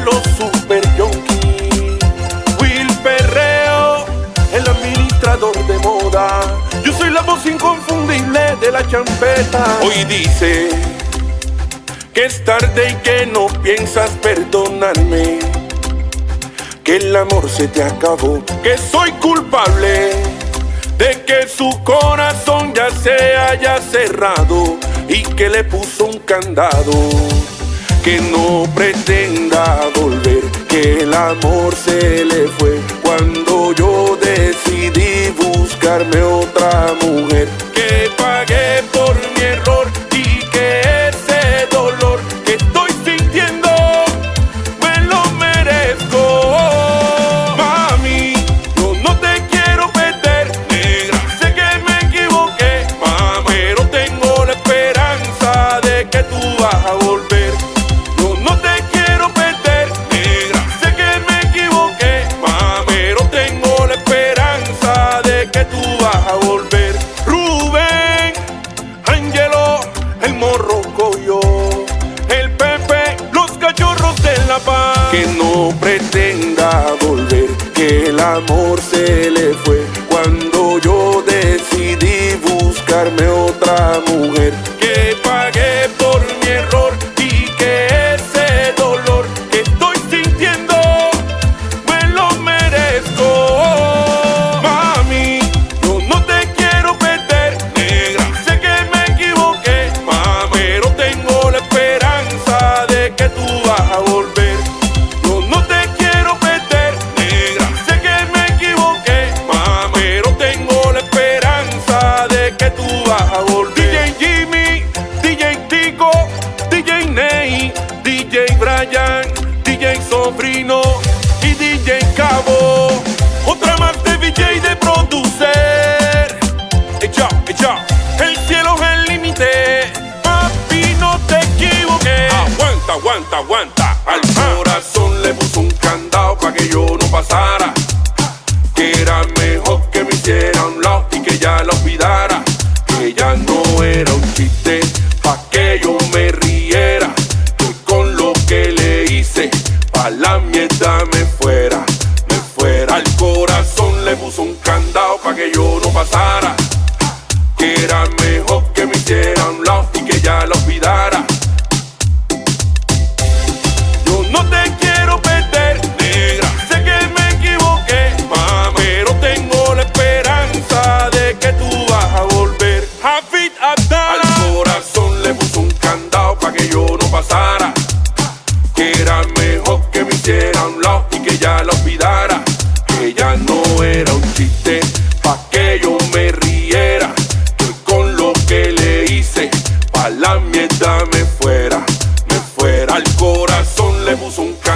los super yonki. Will Perreo, el administrador de moda. Yo soy la voz inconfundible de la champeta. Hoy dice que es tarde y que no piensas perdonarme, que el amor se te acabó, que soy culpable de que su corazón ya se haya cerrado y que le puso un candado. Que no pretenda volver, que el amor se le fue cuando yo decidí buscarme otra mujer. Que pagué por mi error y que ese dolor que estoy sintiendo me lo merezco. Mami, yo no te quiero perder, negra, sé que me equivoqué, mami, pero tengo la esperanza de que tú vas a volver. Yo no te quiero perder, negra, sé que me equivoqué, mami, pero tengo la esperanza de que tú vas a volver. Rubén, Angelo, el Morrocoyo, el Pepe, los cachorros de La Paz. Que no pretenda volver, que el amor se le fue cuando yo decidí buscarme otra mujer. Que pagué por mi error y que ese dolor que estoy sintiendo me lo merezco. Mami, yo no te quiero perder, negra, sé que me equivoqué, mami, pero tengo la esperanza de que tú vas a volver. Yo no te quiero perder, negra, sé que me equivoqué, mami, pero tengo la esperanza de que tú vas a volver. DJ Jimmy, DJ Tico, DJ Ney, DJ Brian, DJ Sobrino y DJ Cabo. Otra más de DJ de producer. Echa, el cielo es el límite. Papi, no te equivoques. Aguanta, aguanta, aguanta. Al corazón le puso un candado pa' que yo no pasara. Que era mejor que me hiciera a un lado y que ya la olvidara. Que ya no era un chiste pa' que yo me riera. Que con lo que le hice pa' la mierda me fuera. Al corazón le puso un candado pa' que yo no pasara. Que era mejor que me hiciera a un lado y que ya la olvidara. Yo no te quiero perder, negra, sé que me equivoqué, mami, pero tengo la esperanza de que tú vas a volver. Hafid Abdala. Al corazón le puso un candado pa' que yo no pasara. Que era mejor que me hiciera a un lado y que ya la olvidara. Que ya no era un chiste pa' que yo me riera. Que con lo que le hice pa' la mierda me fuera. Al corazón le puso un candado